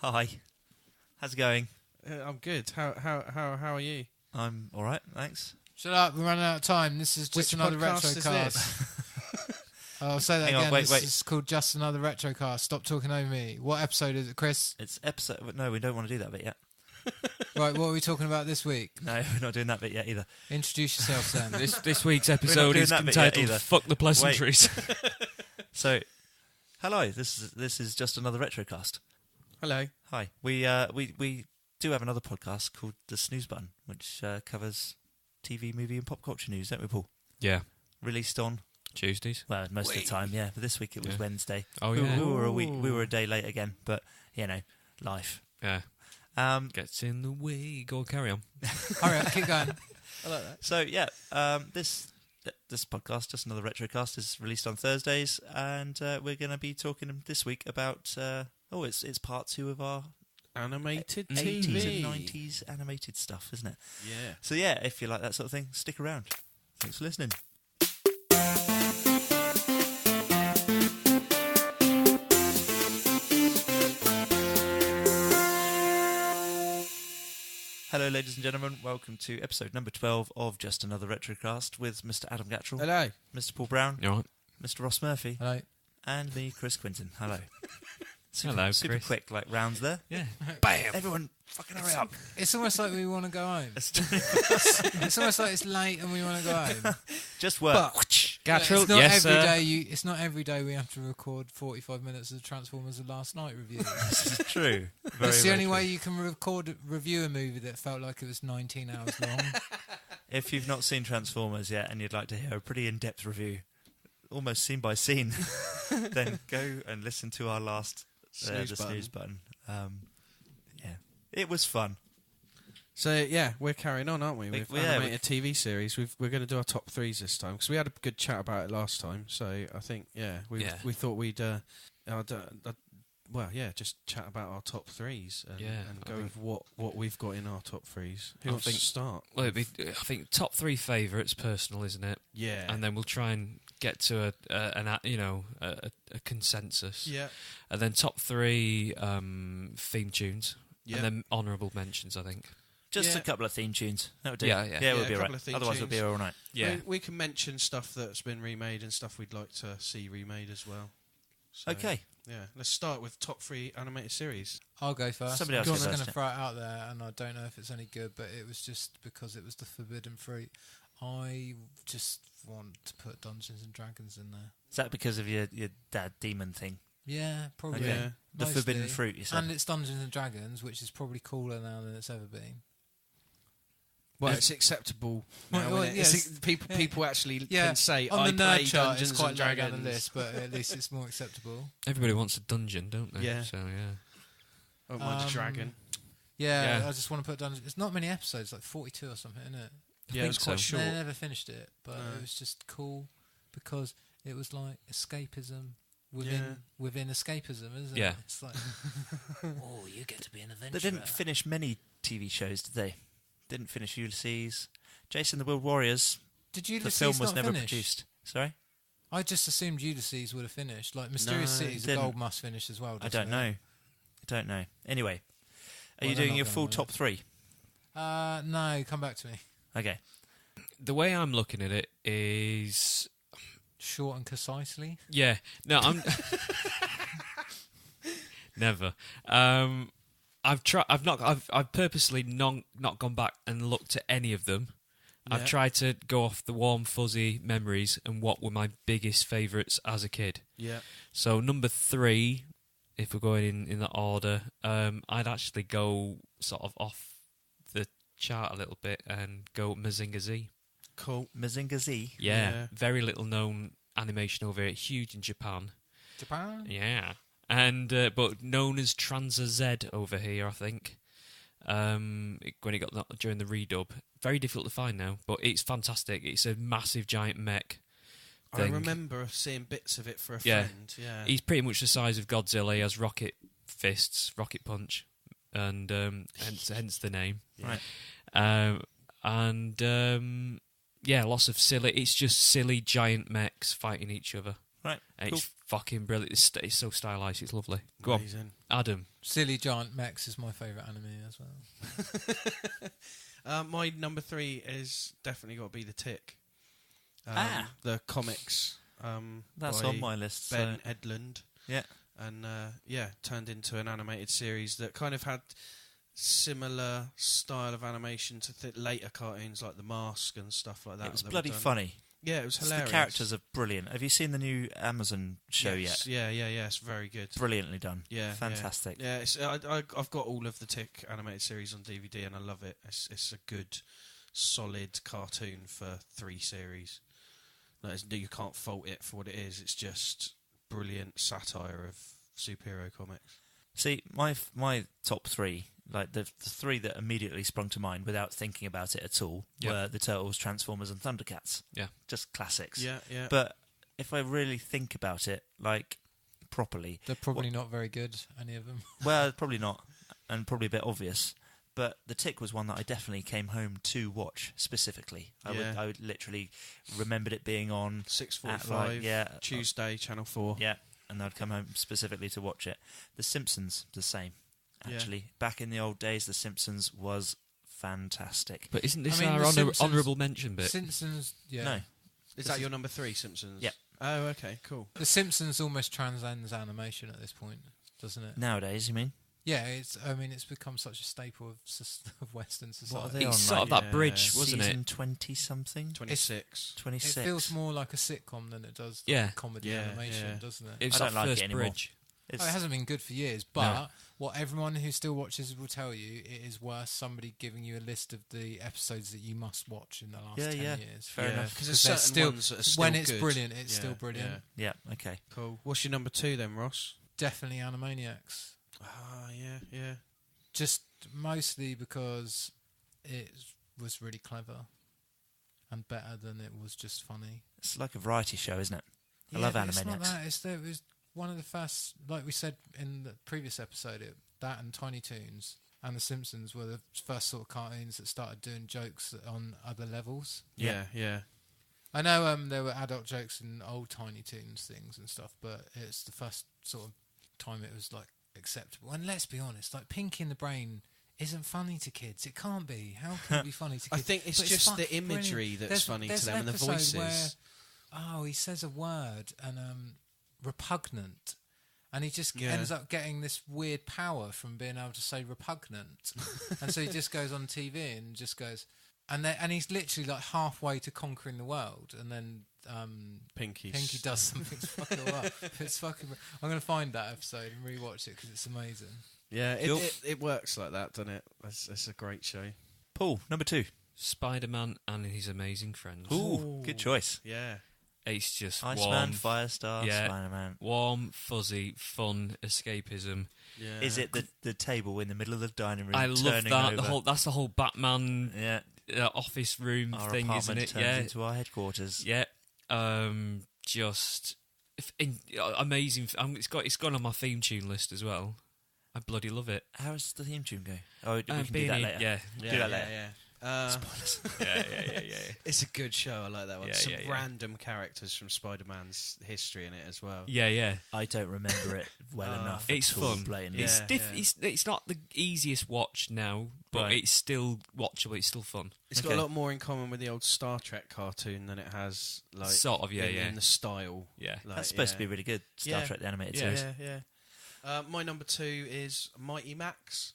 Hi. How's it going? I'm good. How are you? I'm all right, thanks. Shut up, we're running out of time. This is just another retrocast. I'll say that again. This is called Just Another Retrocast. Stop talking over me. What episode is it, Chris? It's episode... No, we don't want to do that bit yet. Right, what are we talking about this week? No, we're not doing that bit yet either. Introduce yourself, Sam. This week's episode is entitled Fuck the Pleasantries. So, hello, this is Just Another Retrocast. Hello. Hi. We do have another podcast called The Snooze Button, which covers TV, movie and pop culture news, don't we, Paul? Yeah. Released on... Tuesdays? Well, most of the time, yeah. But this week it was Wednesday. Oh, yeah. We were a day late again, but, you know, life. Yeah. Gets in the way. Go on, carry on. Hurry up, keep going. I like that. So, yeah, this podcast, Just Another Retrocast, is released on Thursdays, and we're going to be talking this week about... it's part 2 of our... Animated 80s TV. and 90s animated stuff, isn't it? Yeah. So, yeah, if you like that sort of thing, stick around. Thanks for listening. Hello, ladies and gentlemen. Welcome to episode number 12 of Just Another Retrocast with Mr. Adam Gattrell. Hello. Mr. Paul Brown. You all right? Mr. Ross Murphy. Hello. And me, Chris Quinton. Hello. Hello, Super Chris. quick, like, rounds there. Yeah. Bam! Everyone, fucking hurry up. It's almost like we want to go home. It's almost like it's late and we want to go home. Just work. Gattrell, It's not yes, every sir. day it's not every day we have to record 45 minutes of Transformers The Last Night review. This is true. It's the only way you can review a movie that felt like it was 19 hours long. If you've not seen Transformers yet and you'd like to hear a pretty in-depth review, almost scene by scene, then go and listen to our last Snooze Button. Yeah, it was fun. So, yeah, we're carrying on, aren't we? With animated TV series. We're going to do our top 3s this time, because we had a good chat about it last time. So, I think, we thought we'd... just chat about our top 3s and go with what we've got in our top 3s. Who wants to start? Well, I think top 3 favourites, personal, isn't it? Yeah. And then we'll try and get to a consensus. Yeah. And then top 3 theme tunes. Yeah. And then honourable mentions, I think. Just a couple of theme tunes. That would do. Yeah. We'll be a right. couple of theme Otherwise, tunes. we'll be all right. Yeah. We can mention stuff that's been remade and stuff we'd like to see remade as well. So, Okay. Yeah, let's start with top 3 animated series. I'll go first. Somebody else I'm goes just going first, to throw it out there, and I don't know if it's any good, but it was just because it was the forbidden fruit. I just want to put Dungeons and Dragons in there. Is that because of your dad demon thing? Yeah, probably. Okay. Yeah. The Mostly. forbidden fruit, you said. And it's Dungeons and Dragons, which is probably cooler now than it's ever been. Well, it's acceptable now, Well, isn't it? yes. People actually Yeah, can say, on I the play nerd chart, Dungeons it's quite and low down Dragons. the list, but at least it's more acceptable. Everybody wants a dungeon, don't they? Yeah. So, yeah. Oh, mine's a dragon. Yeah, Yeah. I just want to put Dungeons. It's not many episodes, like 42 or something, isn't it? Yeah, it's quite so. short. They never finished it, but it was just cool because it was like escapism within escapism, isn't Yeah. it? It's like, oh, you get to be an adventurer. They didn't finish many TV shows, did they? Didn't finish Ulysses. Jason the World Warriors. Did The Ulysses film was not never finish? produced. Sorry? I just assumed Ulysses would have finished. Like Mysterious No, Cities it of didn't. Gold must finish as well. I don't know. Anyway, are Well, you they're doing not your gonna full know. top 3? No, come back to me. Okay. The way I'm looking at it is... Short and concisely. Yeah. No, I'm... Never. I've purposely not gone back and looked at any of them. Yeah. I've tried to go off the warm, fuzzy memories and what were my biggest favourites as a kid. Yeah. So number 3, if we're going in that order, I'd actually go sort of off the chart a little bit and go Mazinga Z. Cool. Mazinga Z. Yeah. Very little known animation over here. Huge in Japan. Japan? Yeah. And but known as Transa Z over here, I think. When it got during the redub, very difficult to find now, but it's fantastic. It's a massive giant mech thing. I remember seeing bits of it for a friend. Yeah, He's pretty much the size of Godzilla. He has rocket fists, rocket punch, and hence the name. Right. Yeah, lots of silly. It's just silly giant mechs fighting each other. Right. And Cool. it's fucking brilliant. It's so stylized. It's lovely. Go Amazing. on, Adam. Silly Giant Mechs is my favourite anime as well. My number 3 is definitely got to be The Tick. The comics. That's on my list. Ben Edlund. Yeah. And turned into an animated series that kind of had similar style of animation to later cartoons like The Mask and stuff like that. It was bloody funny. Yeah, it was hilarious. The characters are brilliant. Have you seen the new Amazon show yet? Yeah, it's very good. Brilliantly done. Yeah, fantastic. Yeah, I've got all of the Tick animated series on DVD and I love it. It's a good, solid cartoon for 3 series. You can't fault it for what it is. It's just brilliant satire of superhero comics. See, my top 3, like the 3 that immediately sprung to mind without thinking about it at all, were the Turtles, Transformers, and Thundercats. Yeah, just classics. Yeah. But if I really think about it, like properly, they're probably not very good. Any of them? Well, probably not, and probably a bit obvious. But The Tick was one that I definitely came home to watch specifically. I would literally remembered it being on 6:45, Tuesday, Channel 4. Yeah, and I'd come home specifically to watch it. The Simpsons, the same. Actually, back in the old days, The Simpsons was fantastic. But isn't this our honourable mention bit? Simpsons, No. Is that your number 3, Simpsons? Yeah. Oh, okay, cool. The Simpsons almost transcends animation at this point, doesn't it? Nowadays, you mean? Yeah, it's become such a staple of Western society. What are it's sort of that bridge, wasn't Season 20-something? 26. 26. It feels more like a sitcom than it does comedy animation, doesn't it? It's I don't that like first it anymore. bridge. It hasn't been good for years, but what everyone who still watches will tell you, it is worth somebody giving you a list of the episodes that you must watch in the last 10 years. Fair enough. Because there's certain ones that are still when it's good. brilliant, it's still brilliant. Yeah, okay. Cool. What's your number 2 then, Ross? Definitely Animaniacs. Yeah. Just mostly because it was really clever and better than it was just funny. It's like a variety show, isn't it? I love Animaniacs. It's not that. It was one of the first, like we said in the previous episode, that and Tiny Toons and The Simpsons were the first sort of cartoons that started doing jokes on other levels. Yeah. I know there were adult jokes in old Tiny Toons things and stuff, but it's the first sort of time it was like acceptable. And let's be honest, like Pinky in the Brain isn't funny to kids. It can't be. How can it be funny to kids? I think it's just the imagery that's funny to them and the voices. Where, he says a word and repugnant, and he just ends up getting this weird power from being able to say repugnant, and so he just goes on TV and just goes, and he's literally like halfway to conquering the world, and then Pinky does something fucking well. It's fucking. I'm going to find that episode and rewatch it because it's amazing. Yeah, it works like that, doesn't it? It's a great show. Paul, number 2. Spider-Man and His Amazing Friends. Ooh, good choice. Yeah. It's just Iceman, warm, Firestar, Spider-Man. Warm, fuzzy, fun escapism. Yeah. Is it the table in the middle of the dining room? I love that. Over? That's the whole Batman office room our thing, isn't it? Turns into our headquarters. Yeah. Just amazing. It's gone on my theme tune list as well. I bloody love it. How does the theme tune go? Oh, we can do that later. Yeah. Do that later. Spoilers. Yeah. It's a good show. I like that one. Yeah, Some random characters from Spider-Man's history in it as well. Yeah. I don't remember it well enough. It's fun. It's not the easiest watch now, but it's still watchable. It's still fun. It's got a lot more in common with the old Star Trek cartoon than it has, like, sort of, in the style. Yeah, like, that's supposed to be really good. Star Trek the animated series. Yeah. My number 2 is Mighty Max.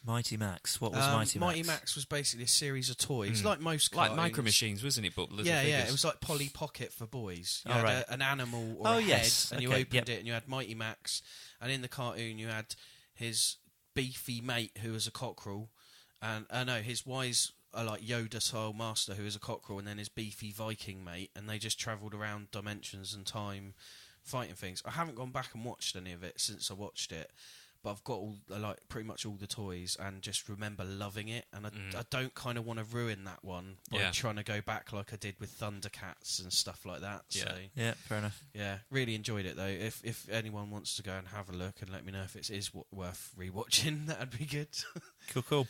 Mighty Max. What was Mighty Max? Mighty Max was basically a series of toys, like most cartoons. Like Micro Machines, wasn't it? But yeah. It was like Polly Pocket for boys. You had right. an animal or a head, and you opened it, and you had Mighty Max. And in the cartoon, you had his beefy mate, who was a cockerel, and his wise, like Yoda-style master, who was a cockerel, and then his beefy Viking mate, and they just travelled around dimensions and time, fighting things. I haven't gone back and watched any of it since I watched it. But I've got pretty much all the toys and just remember loving it. And I don't kind of want to ruin that one by trying to go back like I did with Thundercats and stuff like that. Yeah, so, yeah, fair enough. Yeah, really enjoyed it though. If anyone wants to go and have a look and let me know if it is worth rewatching, that'd be good. Cool.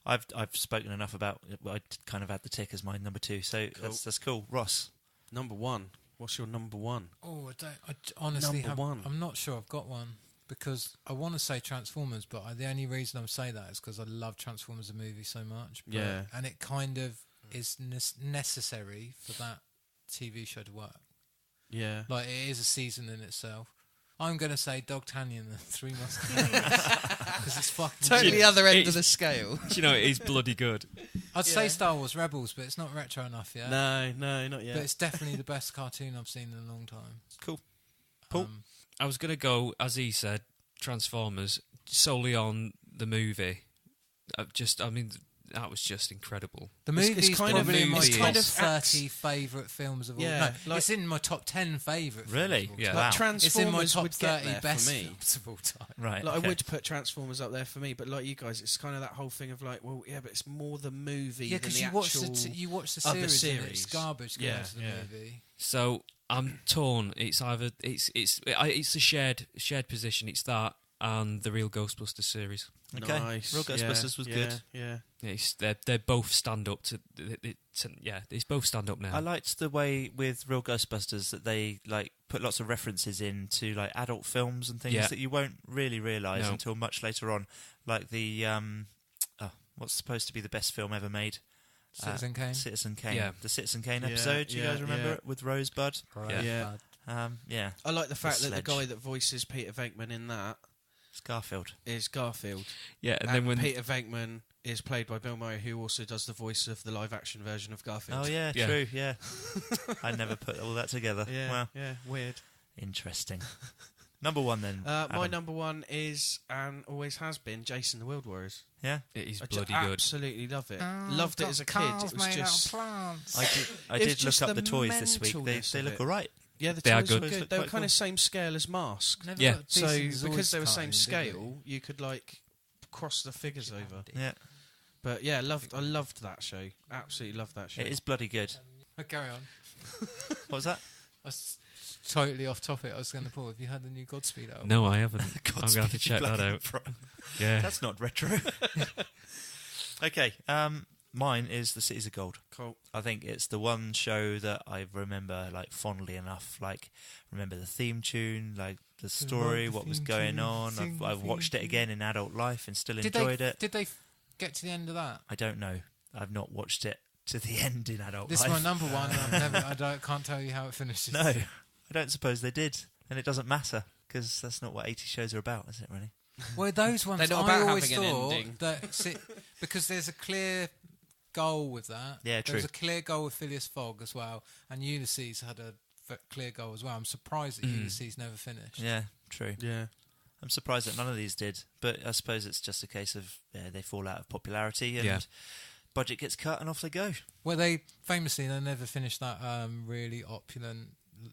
I've spoken enough about. I kind of had the Tick as my number 2, so cool. That's cool. Ross, number 1. What's your number one? Oh, I honestly Number one. I'm not sure I've got one because I want to say Transformers, but the only reason I'm saying that is because I love Transformers the movie so much. Yeah. And it kind of is necessary for that TV show to work. Yeah. Like, it is a season in itself. I'm going to say Dogtanian and Three Musketeers. Because it's fucking Totally good. the other end of the scale. Do you know, it is bloody good. I'd say Star Wars Rebels, but it's not retro enough yet. No, not yet. But it's definitely the best cartoon I've seen in a long time. Cool. Paul? I was going to go, as he said, Transformers, solely on the movie. That was just incredible. The movie's probably my movie top is- 30 favourite films of all Yeah, time. like- It's in my top 10 favourite Really? films of all Yeah. time. Like Wow. It's in my Transformers top would get 30 there best for me. films of all time. Right. Like, okay. I would put Transformers up there for me, but like you guys, it's kind of that whole thing of like, well, yeah, but it's more the movie Yeah, than because the you actual... watch the other series, and it's series. garbage compared to the Yeah. movie. So I'm torn. It's either it's a shared position. It's that and the real Ghostbusters series. Okay. Nice. Real Ghostbusters was good. Yeah. Yeah, they both stand up to. It's both stand up now. I liked the way with Real Ghostbusters that they like put lots of references into like adult films and things that you won't really realise until much later on. Like the what's supposed to be the best film ever made? Citizen Kane. Citizen Kane. Yeah. The Citizen Kane Yeah, episode. Do you guys remember yeah. it with Rosebud? Right. Yeah. Yeah. I like the fact that the Sledge. guy that voices Peter Venkman in that Garfield. is Garfield. Yeah, and And then when Peter Venkman is played by Bill Murray, who also does the voice of the live-action version of Garfield. Oh yeah, Yeah. true. Yeah. I never put all that together. Yeah, Wow. yeah, weird. Interesting. Number one then. My Adam. number one is, and always has been, Jason the World Warriors. Yeah. it is I bloody just good. absolutely love it. Loved it as a kid. It was just... I It was did just look up the the toys this week. mentalness They of look it. alright. Yeah, the They are toys good. were Toys good. look They were quite kind cool. of same scale as Mask. Never Yeah. got So decent Zoids because they were cartoon, same did scale, you could like cross the figures over. Yeah. But yeah, I loved that show. Absolutely loved that show. It is bloody good. Carry on. What was that? I was totally off topic. I was going to pull. Have you had the new Godspeed album? No, I haven't. I'm going to have to check that out. Yeah. That's not retro. Okay. Mine is The Cities of Gold. Cool. I think it's the one show that I remember like fondly enough. Like, remember the theme tune, like the story, the what was theme going tune, on. sing I've the watched theme it again in adult life and still Did enjoyed they, it. Did they get to the end of that? I don't know. I've not watched it to the end in adult This life. is my number one. I can't tell you how it finishes. No, I don't suppose they did, and it doesn't matter because that's not what 80 shows are about, is it? Really? Well, those ones They're not I about always having an thought ending. that because there's a clear goal with that. Yeah, true. There's a clear goal with Phileas Fogg as well, and Ulysses had a clear goal as well. I'm surprised that Ulysses never finished. Yeah, true. Yeah. I'm surprised that none of these did, but I suppose it's just a case of they fall out of popularity and budget gets cut and off they go. Well, they never finished that really opulent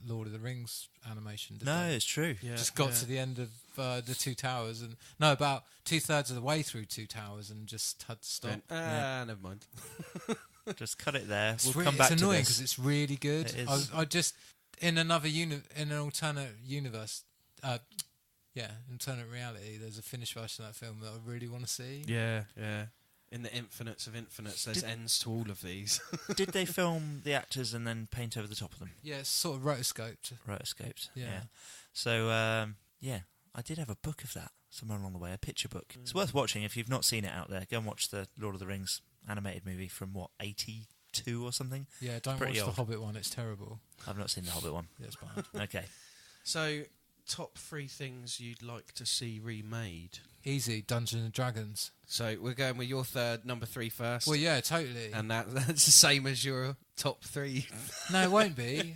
Lord of the Rings animation. Did No, they? it's true. Yeah. Just got to the end of the Two Towers, and about 2/3 of the way through Two Towers, and just had to stop. Never mind. Just cut it there. It's, We'll come back it's to annoying this. because it's really good. It is. I just in another in an alternate universe, alternate reality. There's a finished version of that film that I really want to see. Yeah, yeah. In the infinites of infinites, there's ends to all of these. Did they film the actors and then paint over the top of them? Yeah, it's sort of rotoscoped. Rotoscoped. Yeah. So, I did have a book of that somewhere along the way, a picture book. It's worth watching if you've not seen it out there. Go and watch the Lord of the Rings animated movie from, 82 or something? Yeah, don't watch pretty the old. Hobbit one. It's terrible. I've not seen the Hobbit one. Yeah, it's bad. Okay. So, top 3 things you'd like to see remade. Easy, Dungeons and Dragons. So we're going with your number 3 first. Well, yeah, totally. And that's the same as your top 3. No, it won't be.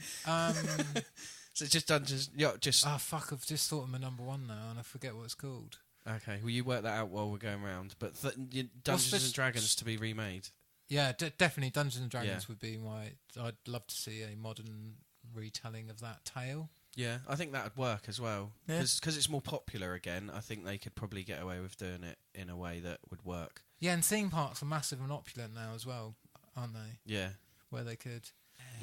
So just Dungeons. Yeah, just Fuck! I've just thought of my number one now, and I forget what it's called. okay. Well, you work that out while we're going round. But Dungeons this- and Dragons to be remade. Yeah, definitely Dungeons and Dragons Yeah. would be my. I'd love to see a modern retelling of that tale. Yeah, I think that would work as well. Yeah. Because it's more popular again, I think they could probably get away with doing it in a way that would work. Yeah, and theme parks are massive and opulent now as well, aren't they? Yeah. Where they could.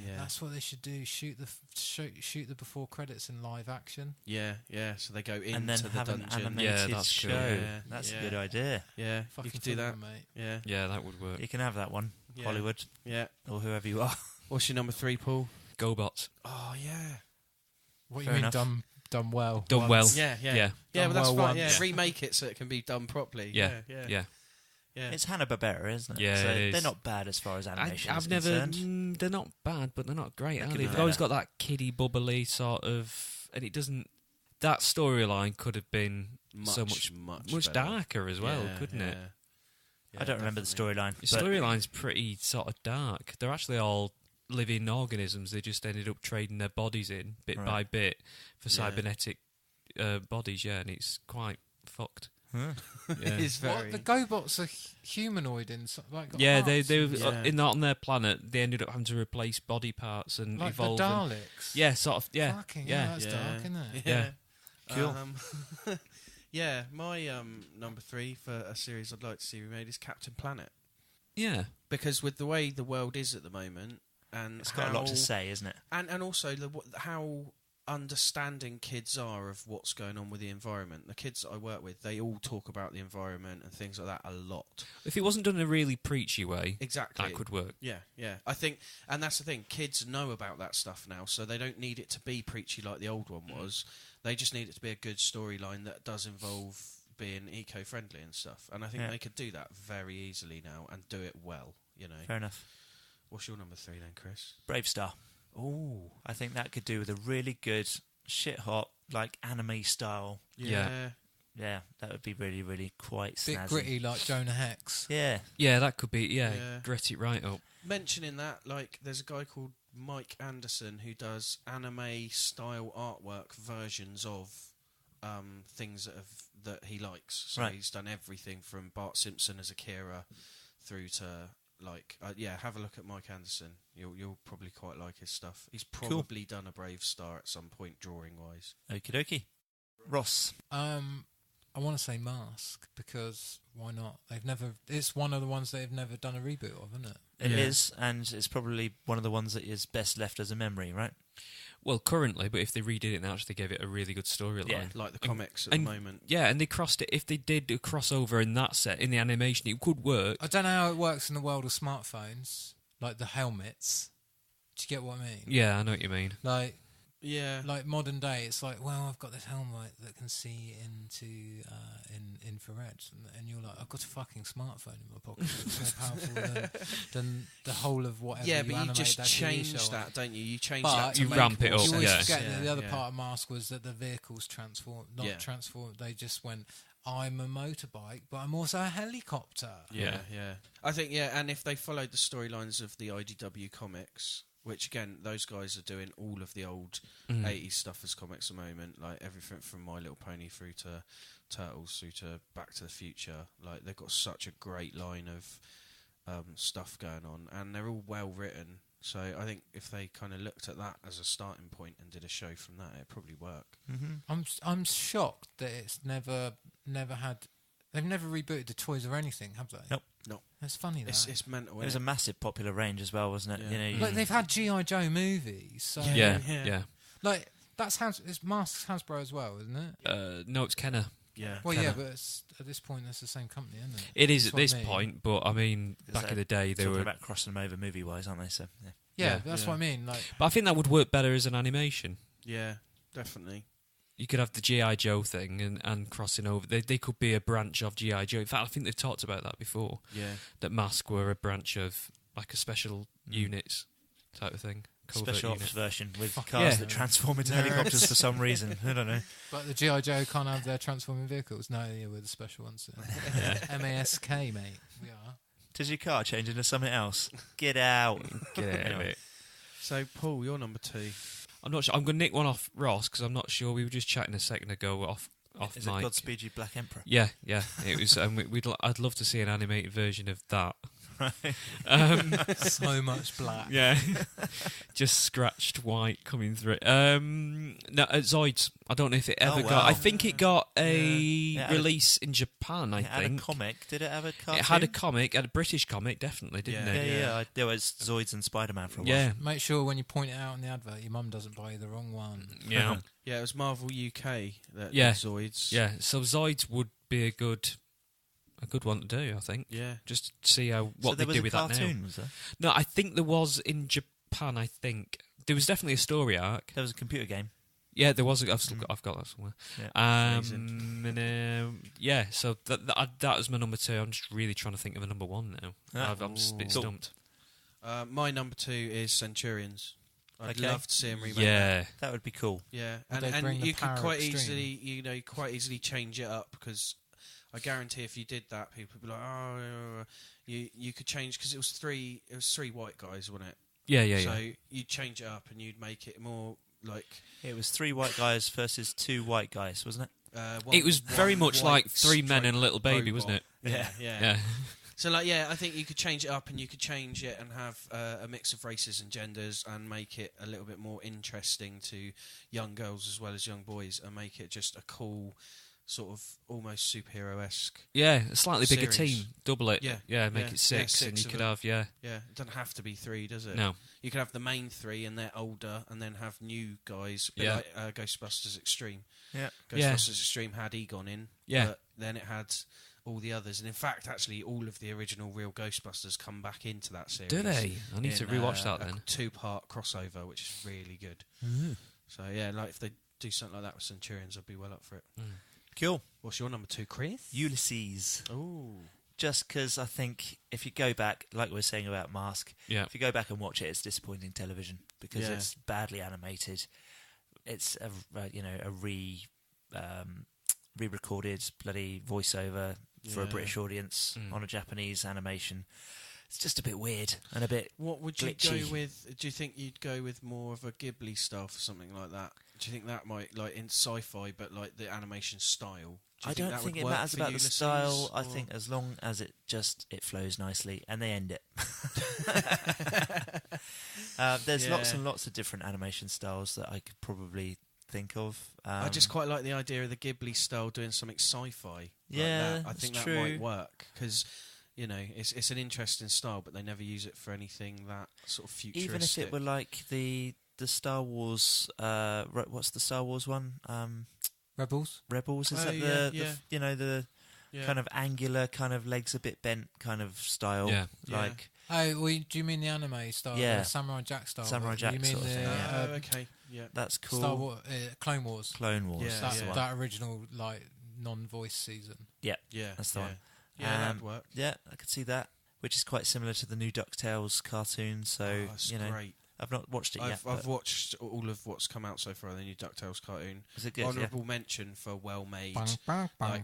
Yeah. That's what they should do. Shoot the before credits in live action. Yeah, yeah. So they go into And then the have an dungeon. animated that's show. cool. Yeah, That's yeah. a good idea. Yeah, Fucking you could do that. fun, mate. Yeah, Yeah, that would work. You can have that one, Yeah. Hollywood, yeah. or whoever you are. What's your number 3, Paul? GoBots. Oh yeah. What Fair you mean enough. done well? Done once? well. Yeah, Done but that's well fine. once. Yeah, remake it so it can be done properly. Yeah. It's Hanna-Barbera, isn't it? Yeah, so it is. they're not bad as far as animation is I've never. concerned. They're not bad, but they're not great. They Are could they? be They've always better. got that kiddie bubbly sort of, and it doesn't. That storyline could have been so much better. darker as well, Yeah, couldn't it? Yeah, I don't remember the definitely. storyline. The storyline's pretty sort of dark. They're actually all living organisms. They just ended up trading their bodies in bit by bit for Yeah. cybernetic bodies. Yeah, and it's quite fucked. Huh. Yeah. It is very. What, the GoBots are humanoid in like got Yeah, hearts they and- on their planet. They ended up having to replace body parts and like evolve. the and- Daleks. yeah, sort of. Yeah, Fucking yeah. that's dark, isn't it? Yeah. Cool. Yeah, my number 3 for a series I'd like to see remade is Captain Planet. yeah. Because with the way the world is at the moment, and It's got a lot to say, isn't it? and also how understanding kids are of what's going on with the environment. The kids that I work with, they all talk about the environment and things like that a lot. If it wasn't done in a really preachy way, Exactly. that could work. Yeah. I think, and that's the thing, kids know about that stuff now, so they don't need it to be preachy like the old one was. They just need it to be a good storyline that does involve being eco-friendly and stuff. And I think they could do that very easily now and do it well, you know. Fair enough. What's your number 3 then, Chris? Brave Star. Oh. I think that could do with a really good shit-hot, like anime style. Yeah. Yeah, that would be really, really quite Bit snazzy. gritty like Jonah Hex. Yeah. Yeah, that could be. Yeah, Yeah. grit it right up. Mentioning that, like, there's a guy called Mike Anderson who does anime-style artwork versions of things that he likes. So he's done everything from Bart Simpson as Akira through to like have a look at Mike Anderson. You'll probably quite like his stuff. He's probably done a Brave Star at some point drawing wise. Okie dokie. Ross. I want to say Mask because why not? It's one of the ones they've never done a reboot of, isn't it? It is, and it's probably one of the ones that is best left as a memory, right? Well, currently, but if they redid it and actually gave it a really good storyline, Yeah, Like the comics at the moment. Yeah, and they crossed it. If they did a crossover in that set in the animation, it could work. I don't know how it works in the world of smartphones, like the helmets. Do you get what I mean? Yeah, I know what you mean. Like modern day, it's like, well, I've got this helmet that can see into infrared, and you're like, I've got a fucking smartphone in my pocket. It's more powerful than the whole of whatever. Yeah, you but you animate just that TV change show that, on. don't you? You change But that to you make ramp it more up, You sense. always yeah. forget that the other yeah. part of Mask was that the vehicles transform, transform. They just went, I'm a motorbike, but I'm also a helicopter. Yeah. I think, and if they followed the storylines of the IDW comics, which again, those guys are doing all of the old 80s stuff as comics at the moment, like everything from My Little Pony through to Turtles through to Back to the Future. Like they've got such a great line of stuff going on, and they're all well written. So I think if they kind of looked at that as a starting point and did a show from that, it'd probably work. Mm-hmm. I'm shocked that it's never had. They've never rebooted the toys or anything, have they? Nope. No. That's funny. That It's mental. It was a massive popular range as well, wasn't it? Yeah. You know, like they've had G.I. Joe movies. So Yeah. like that's it's Mask's Hasbro as well, isn't it? No, it's Kenner. Yeah. Well, Kenner. yeah, but at this point, that's the same company, isn't it? It is That's at what I this mean. point, but I mean, Because back in the day, they talking were. about crossing them over movie-wise, aren't they? So yeah. Yeah, that's what I mean. Like, But I think that would work better as an animation. Yeah, definitely. You could have the G.I. Joe thing and crossing over. They could be a branch of G.I. Joe. In fact, I think they've talked about that before. Yeah. That Mask were a branch of like a special units type of thing. Covert Special ops unit. version with Fuck cars yeah. that transform into Nerds. helicopters for some reason. I don't know. but the G.I. Joe can't have their transforming vehicles. No, yeah, we're the special ones. MASK, mate. We are. Does your car change into something else? Get out. Get out of Anyway. it. So, Paul, you're number 2. I'm not sure. I'm going to nick one off Ross because I'm not sure. We were just chatting a second ago off Is mic. it Godspeed You Black Emperor? Yeah. It was. I'd love to see an animated version of that. So much black. Yeah, just scratched white coming through it. No, Zoids. I don't know if it ever wow. got. I think it got a Yeah. It had release in Japan. I It had think a comic. Did it have a cartoon? it had a comic, had a British comic, definitely, didn't Yeah. it? Yeah. There was Zoids and Spider-Man for a while. Yeah, Make sure when you point it out in the advert, your mum doesn't buy you the wrong one. yeah, Yeah, it was Marvel UK that Yeah. did Zoids. yeah. So Zoids would be a good one to do. I think. Yeah. Just to see So what there they was do a with cartoon, that now. was there? No, I think there was in Japan. I think, There was definitely a story arc. There was a computer game. Yeah, there was. I've got that somewhere. Yeah. Yeah, so that was my number 2. I'm just really trying to think of a number 1 now. I'm just a bit stumped. My number 2 is Centurions. I'd love to see him remake that. That would be cool. Yeah, and you could quite easily change it up, because I guarantee if you did that, people would be like, oh, you could change, because it was three white guys, wasn't it? Yeah. So you'd change it up and you'd make it more like... It was 3 white guys versus 2 white guys, wasn't it? It was very much like 3 men and a little baby, robot. wasn't it? Yeah. So, I think you could change it up, and you could change it and have a mix of races and genders, and make it a little bit more interesting to young girls as well as young boys, and make it just a cool, sort of almost superhero-esque. Yeah, a slightly bigger series. team, double it. Yeah, make it 6, and you could have it doesn't have to be 3, does it? No. You could have the main 3, and they're older, and then have new guys, like Ghostbusters Extreme. Yeah, Ghostbusters Extreme had Egon in. Yeah, but then it had all the others, and in fact, actually, all of the original real Ghostbusters come back into that series. Do they? I need to rewatch that then. A 2-part crossover, which is really good. So if they do something like that with Centurions, I'd be well up for it. Cool. What's your number 2, Chris? Ulysses. Ooh. Just because I think if you go back, like we were saying about Mask, if you go back and watch it, it's disappointing television because it's badly animated. It's a re-recorded bloody voiceover for a British audience on a Japanese animation. It's just a bit weird and a bit What would you glitchy. go with? Do you think you'd go with more of a Ghibli style for something like that? Do you think that might, like in sci-fi, but like the animation style? I don't think it matters about the style. I think as long as it flows nicely and they end it. There's lots and lots of different animation styles that I could probably think of. I just quite like the idea of the Ghibli style doing something sci-fi. Yeah, like that. I think that might work because it's an interesting style, but they never use it for anything that sort of futuristic. Even if it were like the Star Wars, what's the Star Wars one? Rebels. Is that the kind of angular, kind of legs a bit bent kind of style? Yeah. Like. Oh, do you mean the anime style? Yeah. Samurai Jack style. Samurai Jack you mean sort of thing. okay. Yeah. That's cool. Star Wars, Clone Wars. Clone Wars. Yeah, that's the one. That original non-voice season. Yeah. Yeah. That's the one. Yeah, that'd work. Yeah, I could see that. Which is quite similar to the new DuckTales cartoon. So great. I've not watched it yet. I've watched all of what's come out so far. The new DuckTales cartoon. Is it good? Honourable mention for well-made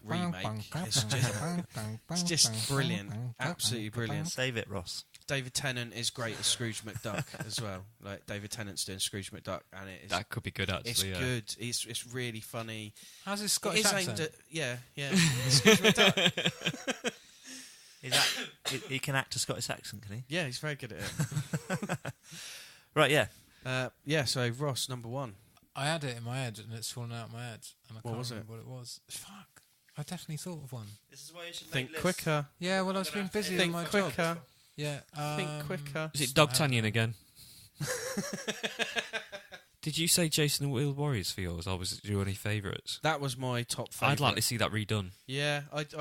remake. It's just brilliant. Absolutely brilliant. Save it, Ross. David Tennant is great as Scrooge McDuck as well. Like David Tennant's doing Scrooge McDuck, and that could be good actually. It's good. It's really funny. How's his Scottish accent? Scrooge McDuck. He can act a Scottish accent, can he? Yeah, he's very good at it. Right, yeah. So Ross, number 1. I had it in my head and it's fallen out of my head. And I can't remember what it was. Fuck. I definitely thought of one. This is why you should think quicker. Yeah, well, I've been busy think with my quicker. job. Yeah. Think quicker. Is it Dogtanian again? Did you say Jason and Will Warriors for yours, or was it your any favourites? That was my top favourite. I'd like to see that redone. Yeah, I'd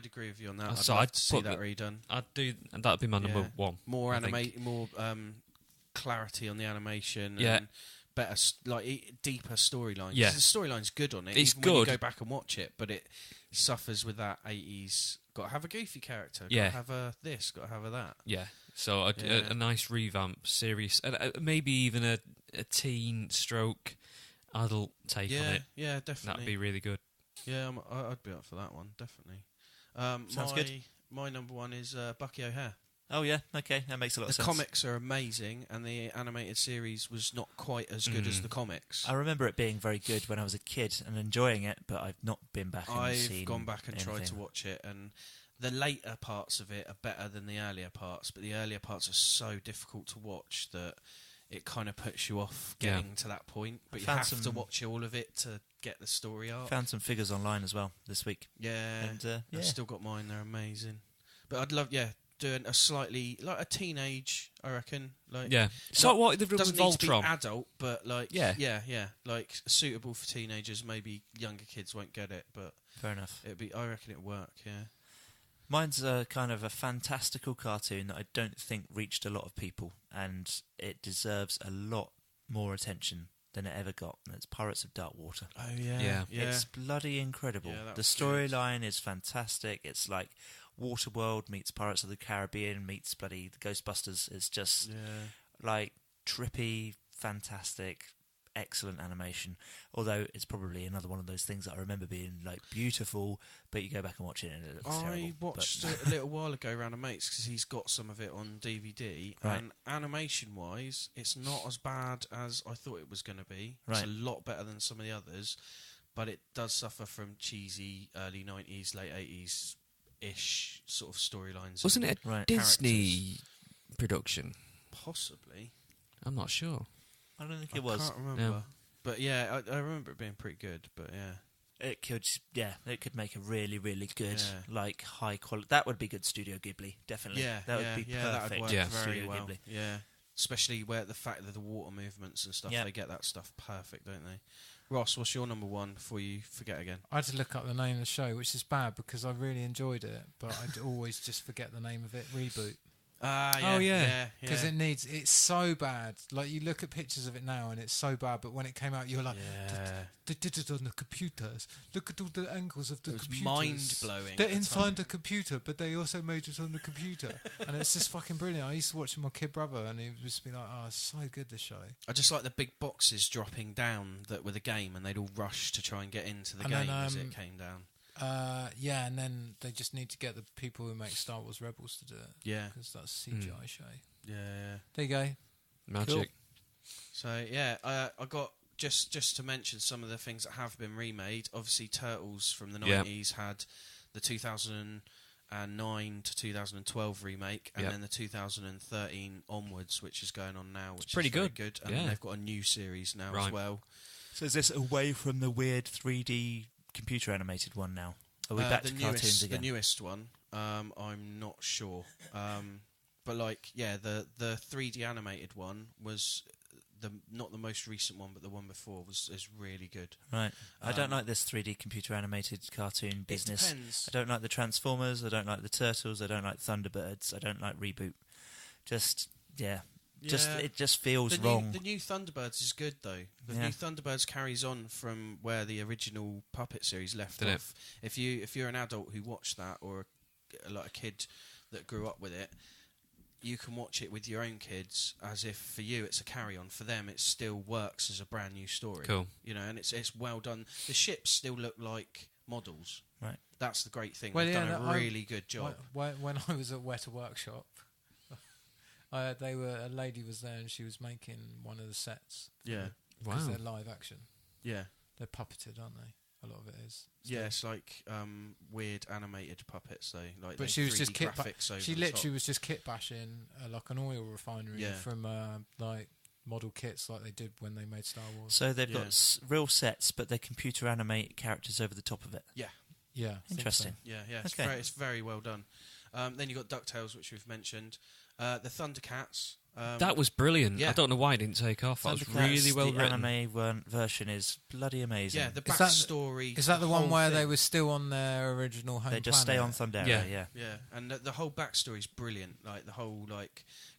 agree with you on that. So I'd like to see that redone. That'd be my number 1. More clarity on the animation. And better, deeper storylines. Yeah, the storyline's good on it. It's even good. When you go back and watch it, but it suffers with that 80s. Got to have a goofy character. Got to have a this. Got to have a that. Yeah. So a nice revamp, serious, maybe even a teen stroke adult take on it. Yeah, definitely. That'd be really good. Yeah, I'd be up for that one, definitely. Sounds good. My number 1 is Bucky O'Hare. Oh yeah, okay, that makes a lot of sense. The comics are amazing, and the animated series was not quite as good as the comics. I remember it being very good when I was a kid and enjoying it, but I've not been back and seen I've gone back and anything. tried to watch it, and the later parts of it are better than the earlier parts, but the earlier parts are so difficult to watch that it kind of puts you off getting to that point. But you have to watch all of it to get the story arc. Found some figures online as well this week. Yeah, and I've still got mine. They're amazing. But I'd love, doing a slightly like a teenage, I reckon. Like so what they've done doesn't with need to be Voltron. adult, but like yeah, like suitable for teenagers. Maybe younger kids won't get it, but fair enough. I reckon it'd work. Yeah. Mine's kind of a fantastical cartoon that I don't think reached a lot of people, and it deserves a lot more attention than it ever got, and it's Pirates of Darkwater. Oh yeah. It's bloody incredible. Yeah, the storyline is fantastic. It's like Waterworld meets Pirates of the Caribbean meets bloody the Ghostbusters. It's just like trippy, fantastic, excellent animation. Although it's probably another one of those things that I remember being like beautiful, but you go back and watch it and it looks terrible. I watched it a little while ago around a mate's because he's got some of it on DVD. Right. And animation-wise, it's not as bad as I thought it was going to be. Right. It's a lot better than some of the others, but it does suffer from cheesy early 90s, late 80s-ish sort of storylines. Wasn't it a Disney production? Possibly. I'm not sure. I don't think it was. I can't remember. No. But yeah, I remember it being pretty good, but yeah. It could make a really, really good, like high quality. That would be good Studio Ghibli, definitely. That would be perfect. That would work Yeah. very Studio well. Ghibli. Yeah, especially where the fact that the water movements and stuff, they get that stuff perfect, don't they? Ross, what's your number one before you forget again? I had to look up the name of the show, which is bad because I really enjoyed it, but I'd always just forget the name of it. Reboot. Because it's so bad. Like you look at pictures of it now and it's so bad, but when it came out, you're like, they did it on the computers. Look at all the angles of the computers. Mind blowing. They're inside the computer, but they also made it on the computer, and it's just fucking brilliant. I used to watch it with my kid brother, and he would just be like, "Oh, it's so good this show." I just like the big boxes dropping down that were the game, and they'd all rush to try and get into the game as it came down. And then they just need to get the people who make Star Wars Rebels to do it. Yeah, because that's a CGI show. Yeah. There you go. Magic. Cool. So yeah, I got just to mention some of the things that have been remade. Obviously, Turtles from the 90s had the 2009 to 2012 remake, and then the 2013 onwards, which is going on now, which is pretty very good. And they've got a new series now as well. So is this away from the weird 3D computer animated one now? Are we back to cartoons again? The newest one, I'm not sure. But the 3D animated one was not the most recent one, but the one before is really good. Right. I don't like this 3D computer animated cartoon business. It depends. I don't like the Transformers. I don't like the Turtles. I don't like Thunderbirds. I don't like Reboot. It just feels wrong. The new Thunderbirds is good though. The new Thunderbirds carries on from where the original puppet series left off. If you're an adult who watched that, or a kid that grew up with it, you can watch it with your own kids as if for you it's a carry-on. For them, it still works as a brand new story. Cool. And it's well done. The ships still look like models. Right. That's the great thing. Well, They've done a really good job. When I was at Weta Workshop, a lady was there and she was making one of the sets. Yeah. Because they're live action. Yeah. They're puppeted, aren't they? A lot of it is. Yeah, it's like weird animated puppets, though. Like, but she was just kit She literally was just kit bashing like an oil refinery from like model kits, like they did when they made Star Wars. So they've got real sets, but they're computer animate characters over the top of it. Yeah. Interesting. So. Yeah. It's very well done. Then you got DuckTales, which we've mentioned. The Thundercats. That was brilliant. I don't know why it didn't take off. That was really well written. The anime version is bloody amazing. Yeah, the backstory. Is that the one where they were still on their original home They just planet? stay on Thundera, yeah. And the whole backstory is brilliant. Like the whole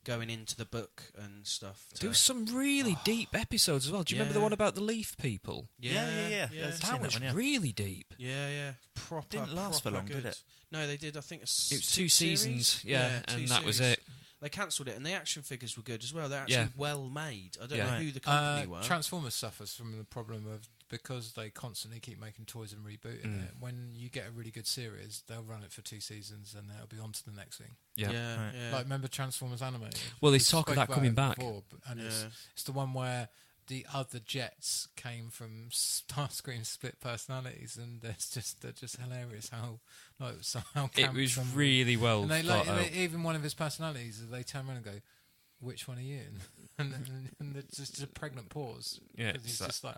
going into the book and stuff. There was some really deep episodes as well. Do you remember the one about the leaf people? Yeah. That was really deep. Yeah. Proper. Didn't last for long, good. did it? No, they did. I think it was 2 seasons. And that was it. They cancelled it, and the action figures were good as well. They're actually well made. I don't know who the company were. Transformers suffers from the problem of, because they constantly keep making toys and rebooting it, when you get a really good series, they'll run it for 2 seasons and they'll be on to the next thing. Yeah. Like, remember Transformers animated? Well, there's talk of that coming back. Before, and it's the one where the other jets came from Starscream's split personalities, and they're just hilarious how it was really well thought out. Even one of his personalities, they turn around and go, "Which one are you?" and there's just a pregnant pause. Yeah, he's just like.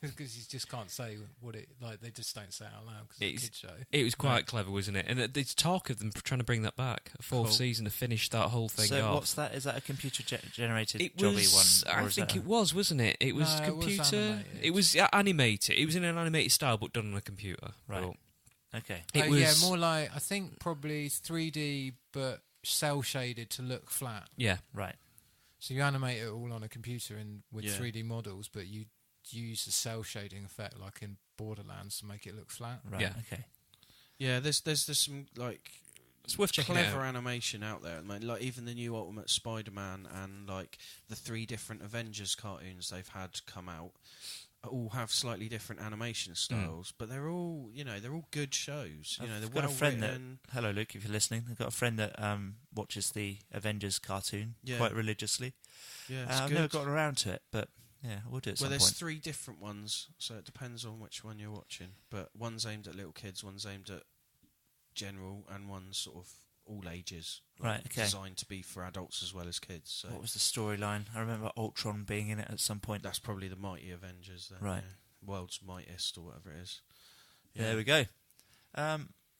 Because you just can't say what it like. They just don't say it out loud because it's a kid show. It was quite clever, wasn't it? And there's talk of them trying to bring that back, a 4th season to finish that whole thing off. So what's that? Is that a computer generated jobby one? I think it was, wasn't it? It was computer. It was animated. It was in an animated style, but done on a computer. Right. Okay. It was more like, I think probably 3D, but cell shaded to look flat. Yeah. Right. So you animate it all on a computer with Yeah. 3D models, but you use the cell shading effect like in Borderlands to make it look flat. Right. Yeah. Okay. Yeah, there's some like It's worth checking clever out. animation out there. Like even the new Ultimate Spider-Man and like the 3 different Avengers cartoons they've had come out all have slightly different animation styles, but they're all they're all good shows. They're I've got a well friend written. hello Luke, if you're listening. I've got a friend that watches the Avengers cartoon quite religiously. Yeah, it's I've good. never gotten around to it, but yeah, we'll do it at some there's point. 3 different ones, so it depends on which one you're watching. But one's aimed at little kids, one's aimed at general, and one's sort of all ages. Right, okay. Designed to be for adults as well as kids. So What was the storyline? I remember Ultron being in it at some point. that's probably the Mighty Avengers then. Right. Yeah. World's Mightiest or whatever it is. There we go. Are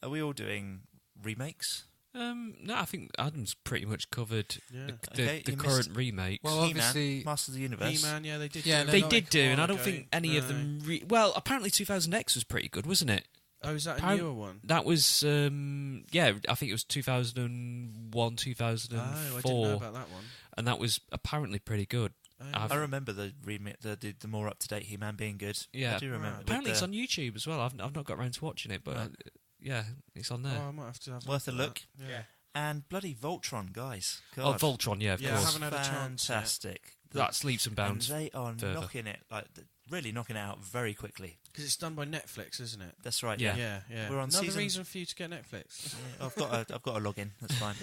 we all doing remakes? No, I think Adam's pretty much covered Yeah. the Okay, you current missed- remake. Well, He-Man, obviously, Masters of the Universe. He-Man, yeah, they did. Yeah, do no, it They not did do, and I don't ago. think any of them... well, apparently 2000X was pretty good, wasn't it? Oh, is that a Apparent- newer one? That was, I think it was 2001, 2004. Oh, I didn't know about that one. And that was apparently pretty good. Oh, I've- I remember the remake, the more up to date He-Man being good. Yeah. I do remember. Right. Apparently it's with on YouTube as well. I've not got around to watching it, but Right. yeah, it's on there. Oh, I might have to have Worth a at look. that. Yeah. and bloody Voltron, guys. Oh, God. Voltron, yeah, of Yeah, I course. haven't had a chance yet. Fantastic. That's leaps and And bounds. they are further. knocking it, really knocking it out very quickly. Because it's done by Netflix, isn't it? That's right. Yeah. Yeah. Yeah. We're on Another season- reason for you to get Netflix. Yeah, I've got a login. That's fine.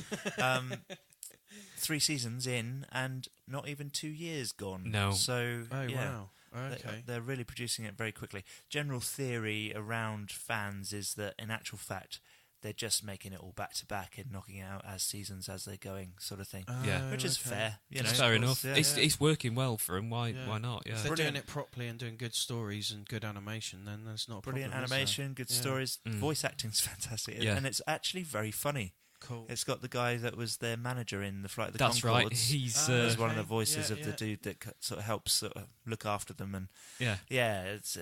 3 seasons in, and not even 2 years gone. No. So Oh, yeah, wow. Okay. they're really producing it very quickly. General theory around fans is that, in actual fact, they're just making it all back to back and knocking it out as seasons as they're going, sort of thing. Yeah. Which is okay. fair. You know, It's fair enough. Yeah. It's working well for him. Why Yeah. not? Yeah. If they're Brilliant. doing it properly and doing good stories and good animation, then there's not a Brilliant problem, is there? animation, good Yeah. stories, Mm. voice acting's fantastic, Yeah. and it's actually very funny. Cool. It's got the guy that was their manager in the Flight of the That's right. Conchords. He's as one of okay. the voices Yeah, of the yeah. dude that sort of helps sort of look after them, and yeah. it's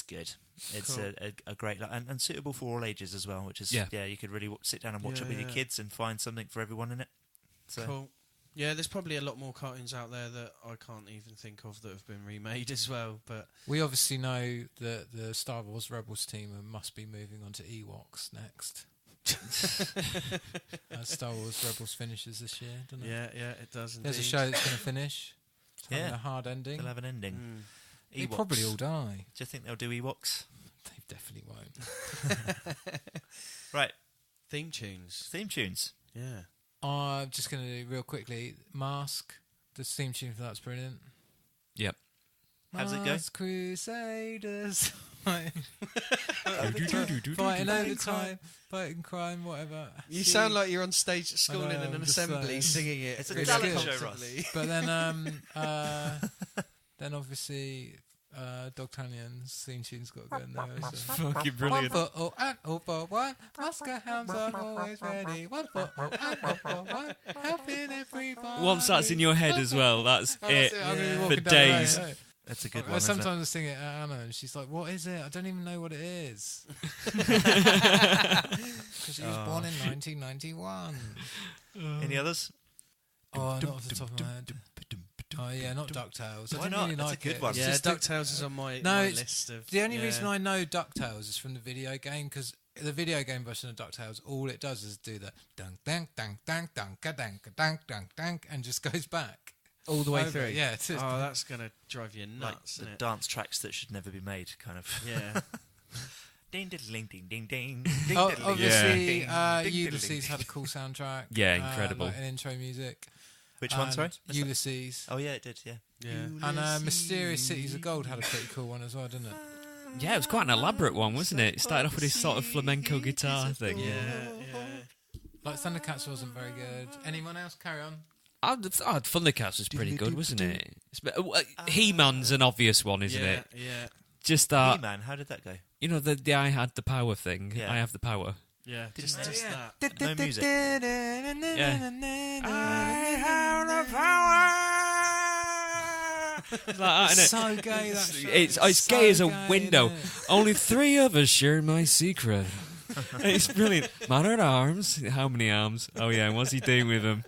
good. It's Cool. a great and suitable for all ages as well, which is Yeah. you could really sit down and watch it with your Yeah. kids and find something for everyone in it. So Cool. Yeah, there's probably a lot more cartoons out there that I can't even think of that have been remade as well. But We obviously know that the Star Wars Rebels team must be moving on to Ewoks next. Star Wars Rebels finishes this year, doesn't it? yeah, it does. There's a indeed. show that's going to finish. It's having Yeah. a hard ending. they'll have an ending. Mm. They Ewoks. probably all die. Do you think they'll do Ewoks? They definitely won't. Right, Theme tunes. theme tunes. Yeah. I'm just going to do real quickly. Mask. The theme tune for that's brilliant. Yep. How's it go? Masked Crusaders. Fighting overtime, fighting crime, whatever. You See? sound like you're on stage at school I know, in an I'm just assembly saying. singing it. It's a really talent show, Ross. comfortably. But then obviously Dogtanion's theme tune's got to go in there. Fucking 1 foot oh and oh for 1. Oscar hounds are always ready. 1 foot oh and oh for 1. Helping everybody. Once that's in your head as well, that's Oh, it. that's I'm gonna be Yeah. walking For down the road, days. yeah. That's a good I one. Isn't it? sometimes I sing it at Anna and she's like, what is it? I don't even know what it is. Because she was born in 1991. Any others? Oh, not off the top of my head. Oh, yeah, not DuckTales. I Why didn't not? really That's a like good it. one. It's Yeah, just the- DuckTales is on my it's- list of... The only yeah. reason I know DuckTales is from the video game, because the video game version of DuckTales, all it does is do the dunk, dunk, dunk, dunk, dunk, dunk, dunk, dunk, dunk, and just goes back. All the way Over through. it, yeah, it's Oh, that's going to drive you Like nuts, the isn't it? dance tracks that should never be made, kind of. Yeah. Ding ding ding ding ding ding. Oh, obviously, Ding, ding, Ulysses ding. had a cool soundtrack. Yeah, incredible. Like an intro music. Which one? Sorry. And Ulysses. Oh yeah, it did. Yeah. Yeah. And Mysterious Cities of Gold had a pretty cool one as well, didn't it? Yeah, it was quite an elaborate one, wasn't it? It started off with this sort of flamenco guitar thing. Yeah. Like Thundercats wasn't very good. Anyone else? Carry on. Thundercats was pretty good, wasn't it? He-Man's an obvious one, isn't it? Yeah. Just that, He-Man, how did that go? you know, the I had the power thing. Yeah. I have the power. Yeah. Didn't Just they? that. No music. It's like that, innit? So gay, that show. It's gay as a gay, window. innit? Only 3 of us share my secret. It's brilliant. Man at arms. How many arms? Oh yeah, what's he doing with them?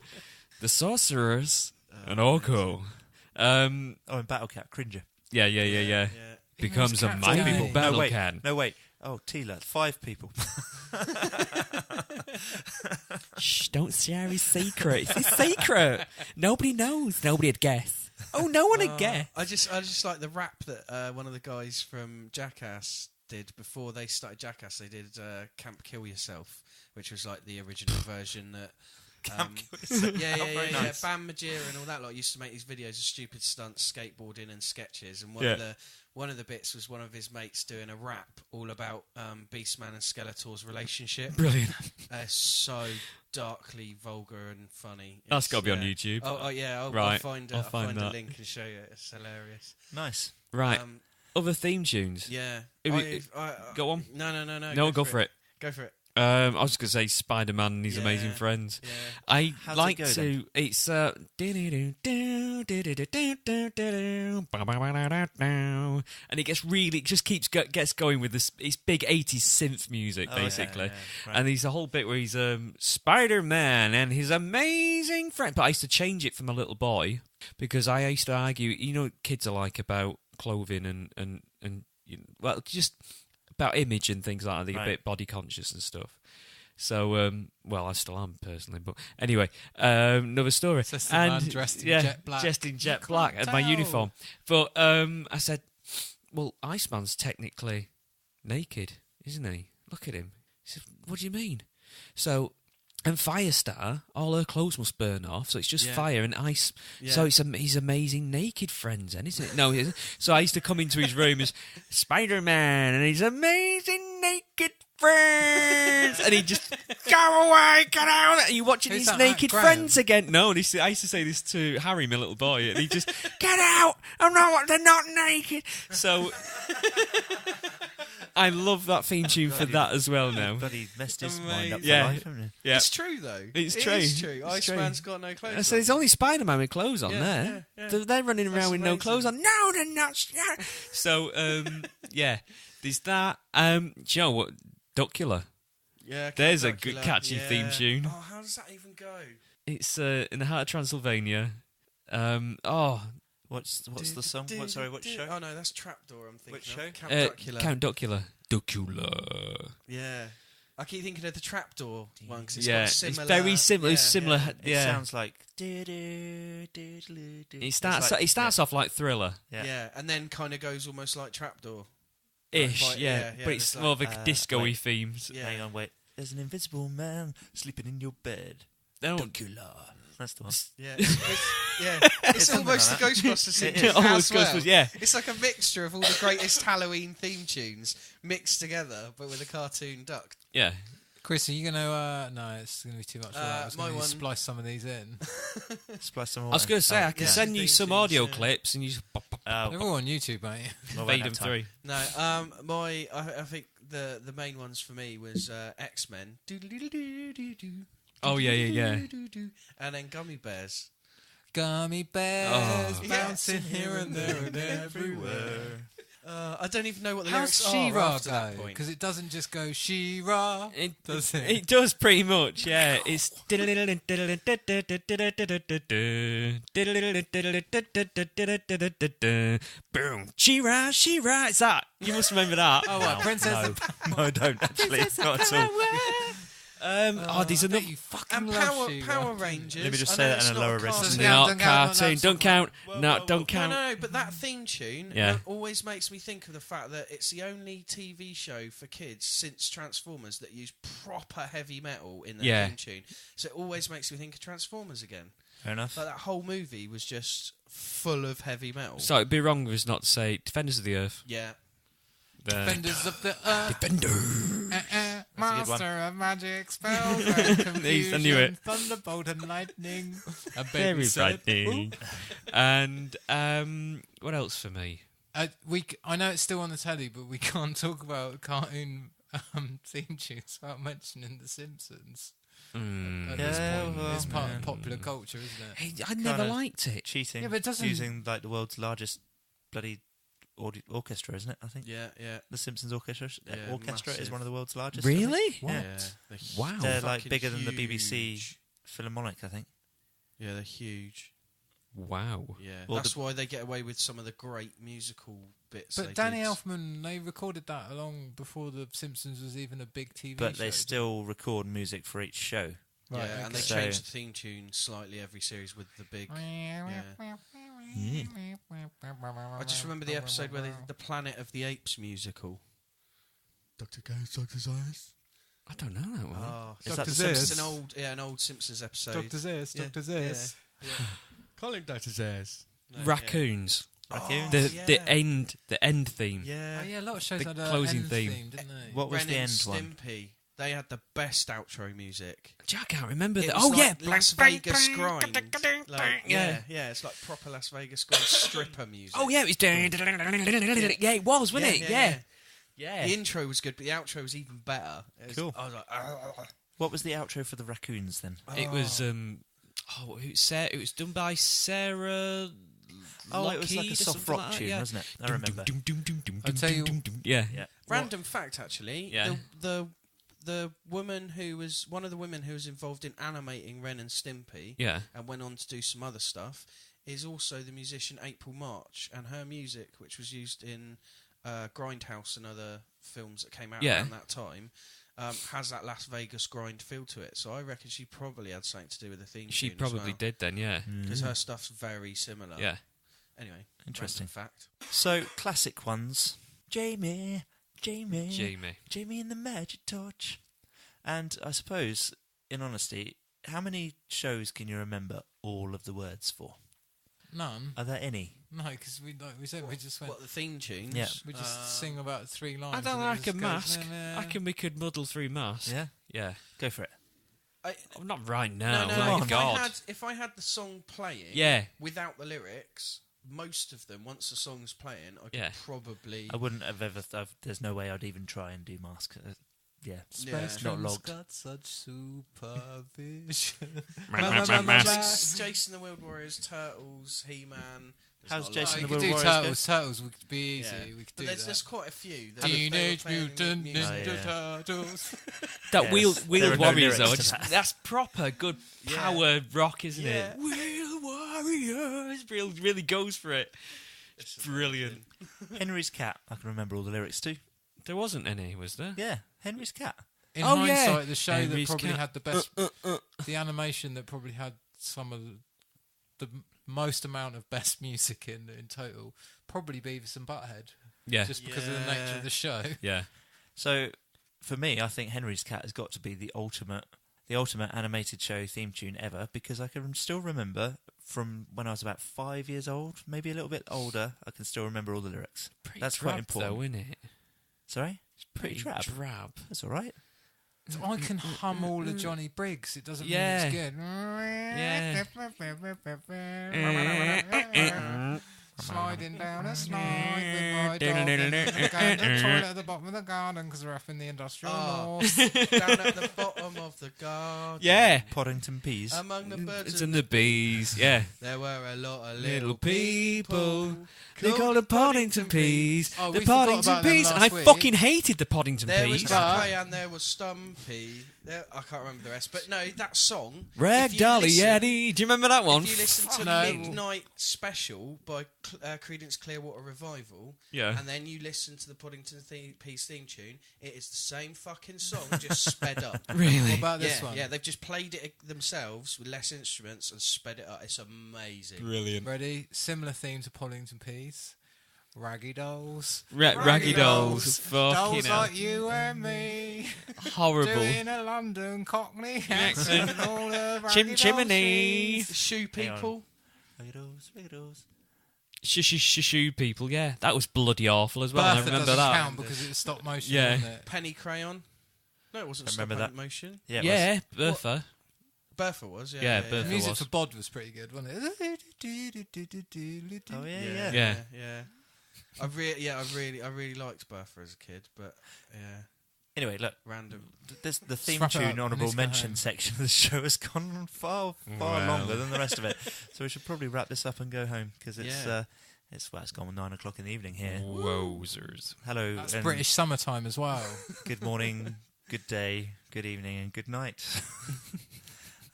The sorcerers. An orco. And Battle Cat, Cringer. Yeah. Becomes a mighty battle cat. No, wait. Oh, Tila, 5 people. Shh, don't share his secret. It's his secret. Nobody knows. Nobody'd guess. Oh, no one would guess. I just like the rap that one of the guys from Jackass did before they started Jackass. They did Camp Kill Yourself, which was like the original version that... Camp Kill Yourself. Yeah. Bam Majera and all that lot used to make these videos of stupid stunts, skateboarding and sketches. And one of the bits was one of his mates doing a rap all about Beastman and Skeletor's relationship. Brilliant. So darkly vulgar and funny. That's got to be on YouTube. I'll find a link and show you. It's hilarious. Nice. Right. Other theme tunes. Yeah. Go on. No. No, go for it. Go for it. I was going to say Spider-Man and his amazing friends. Yeah. I How's like it go, to. then? It's and it gets really. It just gets going with this. It's big 80s synth music basically, Right. and there's a whole bit where he's Spider-Man and his amazing friend. But I used to change it for my little boy because I used to argue. You know, what kids are like about clothing and well, just. About image and things like that. They're a bit body conscious and stuff. So, well, I still am personally, but anyway, another story. So that's the man dressed in jet black. Dressed in jet black and my uniform. But I said, well, Iceman's technically naked, isn't he? Look at him. He said, what do you mean? So, and Firestar, all her clothes must burn off, so it's just fire and ice. Yeah. So it's his amazing naked friends, then, isn't it? No, it isn't. So I used to come into his room as Spider-Man and his amazing naked friends, and he'd just go away, get out. Are you watching his naked friends again? No, I used to say this to Harry, my little boy, and he just get out. They're not naked. So. I love that theme tune for that as well now. But he messed his mind up for Yeah. life, hasn't he? Yeah. It's true, though. It's It true. is true. It's Iceman's true. got no clothes I said, there's only Spider-Man with clothes on there. yeah. They're running around That's with no amazing. clothes on. No, they're not. So, yeah, there's that. Do you know what? Duckula. Yeah, There's a Dracula, good catchy theme tune. Oh, how does that even go? It's in the heart of Transylvania. What's the song? What show? Oh no, that's Trapdoor. I'm thinking. Which show? Of. Count Dracula. Count Duckula. Duckula. Yeah, I keep thinking of the Trapdoor one because it's Yeah, got similar. it's very similar. It's similar. It Yeah. sounds like. It starts off like Thriller. Yeah, and then kind of goes almost like Trapdoor. Ish, Like, yeah. But it's more of a disco-y wait. themes. Yeah. Hang on, wait. There's an invisible man sleeping in your bed. Duckula. That's the one. Yeah, it's almost like the Ghostbusters theme It is. tune Almost as well. Ghostbusters, yeah. It's like a mixture of all the greatest Halloween theme tunes mixed together, but with a cartoon duck. Yeah. Chris, are you going to... no, it's going to be too much. I was my going to one- splice some of these in. Splice them all I was going to say, I can yeah. send you some Theme audio tunes, clips and you just They're all on YouTube, mate. fade them through. No, I think the main ones for me was X-Men. Oh, yeah. And then Gummy Bears. Gummy bears bouncing here and there and everywhere. I don't even know what the How's lyrics are She-Ra after that go? point. Because it doesn't just go She-Ra, does it? It does pretty much, yeah. It's boom. She-Ra. It's that. You must remember that. Oh, what? Princess No, I don't actually. Not at all. These are I bet not. you fucking And love She-Ra. Power Rangers. Let me just I say know that it's in a not lower cartoon. register. Yeah, Not don't count, cartoon. no, Don't count. No, don't No, count. no, but that theme tune always makes me think of the fact that it's the only TV show for kids since Transformers that use proper heavy metal in their theme tune. So it always makes me think of Transformers again. Fair enough. Like that whole movie was just full of heavy metal. So it'd be wrong of us not to say Defenders of the Earth. Yeah. Defenders of the Earth. Defender. Master of magic spells and confusion. I knew it. Thunderbolt and lightning. A baby Very said, frightening. And what else for me? I know it's still on the telly, but we can't talk about cartoon theme tunes without mentioning The Simpsons. At this point, it's part of popular culture, isn't it? Hey, I never Kinda liked it. Cheating. Yeah, but it doesn't- Using like the world's largest bloody orchestra, isn't it? I think. Yeah. The Simpsons orchestra Yeah, is massive. one of the world's largest. I think. Really? What? Yeah, Wow. They're like fucking bigger than the BBC huge. Philharmonic, I think. Yeah, they're huge. Wow. Yeah, Well, that's why they get away with some of the great musical bits. But Danny Elfman, they recorded that long before The Simpsons was even a big TV show. But they still record music for each show. Right, okay. and they change the theme tune slightly every series with the big. I just remember the episode where they did the Planet of the Apes musical. Dr. Goes, Dr. Zayas. I don't know that one. Oh, Is that Dr. the it's Simpsons? an old Simpsons episode. Dr. Zayas, Yeah, Dr. Zayas. Yeah. Calling Dr. Zayas. No, Raccoons. Raccoons? The end theme. Yeah. Oh, yeah, a lot of shows The had a closing end theme. didn't they? What was Ren the and end one? Stimpy. They had the best outro music. I can't remember It that. was Oh, like yeah. Las Vegas grind. Like, Yeah. yeah, it's like proper Las Vegas grind stripper music. Oh, yeah, it was... Yeah, it was, wasn't it? Yeah. The intro was good, but the outro was even better. Cool. I was like, What was the outro for the Raccoons then? It was... it was done by Sarah... Oh, it was like a Lockheed or soft something rock like that, tune, yeah. wasn't it? I remember. I'll tell you- Yeah. Yeah. random fact, actually. Yeah. The woman who was one of the women who was involved in animating Ren and Stimpy Yeah. and went on to do some other stuff is also the musician April March, and her music, which was used in Grindhouse and other films that came out around that time, has that Las Vegas grind feel to it. So I reckon she probably had something to do with the theme She tune probably did then, yeah. because her stuff's very similar. Yeah. Anyway, Interesting. random fact. So, classic ones. Jamie Jamie. and the Magic Torch. And I suppose, in honesty, how many shows can you remember all of the words for? None. Are there any? No, because we said we just went. What, the theme tunes? Yeah. We just sing about 3 lines. I don't and know, it I just can goes, mask. nah, nah. I reckon we could muddle through mask. Yeah? Yeah. Go for it. I, Oh, not right now. no, my if God. if I had the song playing Yeah. without the lyrics, most of them, once the song's playing, I could probably... I wouldn't have ever... there's no way I'd even try and do mask. Yeah. Yeah. It's not logged. Got such supervision. Jason the World Warriors, Turtles, He-Man... How's There's Jason not the the we could World do Warriors Turtles. Turtles would be easy. Yeah. We could But do there's that. quite a few. Teenage Mutant music. Ninja yeah. Turtles. That Yes, Wheeled there are no Warriors, though. lyrics to that. That's proper good Yeah. power rock, isn't Yeah. it? Wheeled Warriors. Really goes for it. It's Brilliant. Henry's Cat. I can remember all the lyrics too. There wasn't any, was there? Yeah. Henry's Cat. In Oh, yeah. hindsight, the show Henry's that probably Cat. had the best, the animation that probably had some of the most amount of best music in total, probably Beavis and Butthead, Yeah. just because of the nature of the show. Yeah. So, for me, I think Henry's Cat has got to be the ultimate animated show theme tune ever, because I can still remember from when I was about 5 years old, maybe a little bit older, I can still remember all the lyrics. That's quite important. though, isn't it? Sorry? It's Pretty drab. drab. That's all right. So I can hum all of Johnny Briggs. It doesn't Yeah. mean it's good. Yeah. Sliding down a slide with my dog in the toilet at the bottom of the garden because we're up in the industrial north. Down at the bottom of the garden. Yeah. Poddington Peas. Among the birds It's in the bees. Yeah. there were a lot of Little little people. people. They call them Poddington Peas. Oh, The we forgot Poddington about them Peas. And I last week. fucking hated the Poddington There was Peas. Ducky and there was Stumpy. I can't remember the rest, but no, that song. Rag if you Dolly listen- Eddie. Do you remember that one? If you listen to No. Midnight Special by Creedence Clearwater Revival, Yeah. and then you listen to the Poddington Peas theme tune, it is the same fucking song, just sped up. Really? What about this yeah, one? yeah, they've just played it themselves with less instruments and sped it up. It's amazing. Brilliant. Ready? Similar theme to Poddington Peas. Raggy dolls. Raggy dolls. Fucking Dolls hell. like you and me. Horrible. Doing a London Cockney accent. All the raggy Chimney. dolls. The Shoe People. Rigados. Shoo people, yeah. That was bloody awful as well. I Bertha remember doesn't that. count because it was stop motion, Yeah. wasn't it? Penny Crayon. No, it wasn't I stop remember that. motion. Yeah. Yeah, Bertha. Bertha was, yeah. Yeah, The Bertha music was. for Bod was pretty good, wasn't it? Oh, yeah, Yeah, yeah. yeah. I really liked Bertha as a kid, but yeah, Anyway, look. random. The theme wrap it up. tune I need honourable to go mention home. section of the show has gone far Wow. longer than the rest of it. So we should probably wrap this up and go home, because it's Yeah. it's gone 9 o'clock in the evening here. Wowzers. Hello That's and British summertime as well. good morning, good day, good evening, and good night.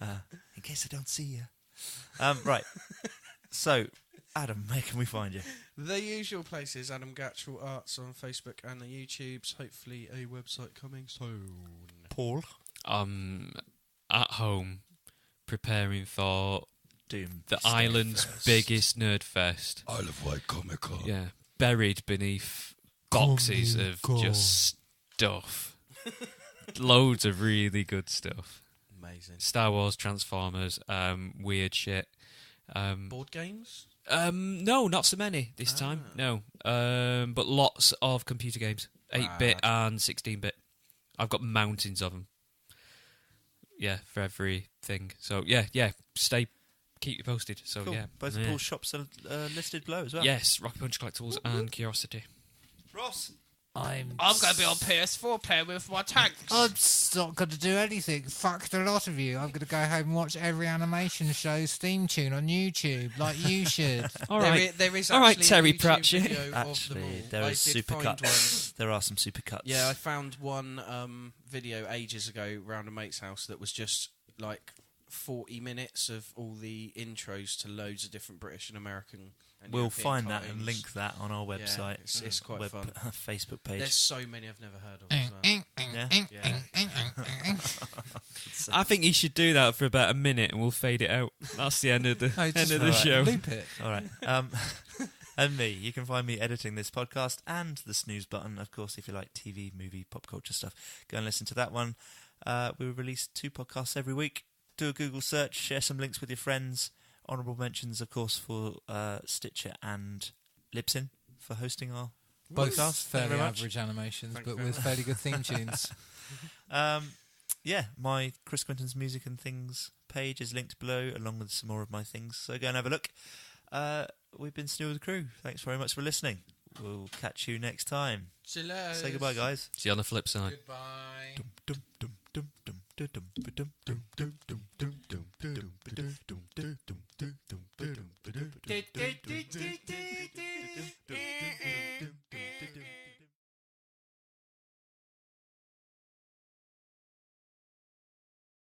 In case I don't see you. Right. So, Adam, where can we find you? The usual places, Adam Gatchell Arts on Facebook and the YouTubes. Hopefully a website coming soon. Paul? At home, preparing for Doom. the island's biggest nerd fest. Isle of Wight Comic Con. Yeah, buried beneath boxes of just stuff. Loads of really good stuff. Amazing. Star Wars, Transformers, weird shit. Board games? No, not so many this time. No, but lots of computer games, 8-bit and 16-bit. I've got mountains of them. Yeah, for everything. So yeah, keep you posted. So cool. yeah, Both Paul's shops are listed below as well. Yes, Rocket Punch Collectables and Curiosity. Ross. I'm going to be on PS4 playing with my tanks. I'm not going to do anything. Fuck the lot of you. I'm going to go home and watch every animation show's theme tune on YouTube, like you should. All right, there is all right, actually Terry a YouTube Pratchett. video Actually, of them all. there I is did super find cuts. There are some super cuts. Yeah, I found one video ages ago round a mate's house that was just like 40 minutes of all the intros to loads of different British and American and We'll European find cartoons. that and link that on our website. Yeah, it's quite fun. Facebook page. There's so many I've never heard of as well. Yeah? I think you should do that for about a minute, and we'll fade it out. That's the end of the show. Loop it. All right. And me. You can find me editing this podcast and the snooze button, of course, if you like TV, movie, pop culture stuff. Go and listen to that one. We release 2 podcasts every week. Do a Google search, share some links with your friends. Honourable mentions, of course, for Sticher and Libsyn for hosting our Both podcast. fairly average animations, but with fairly good theme tunes. Yeah, my Chris Quinton's Music and Things page is linked below, along with some more of my things. So go and have a look. We've been SNEW with the crew. Thanks very much for listening. We'll catch you next time. Say goodbye, guys. See you on the flip side. Goodbye.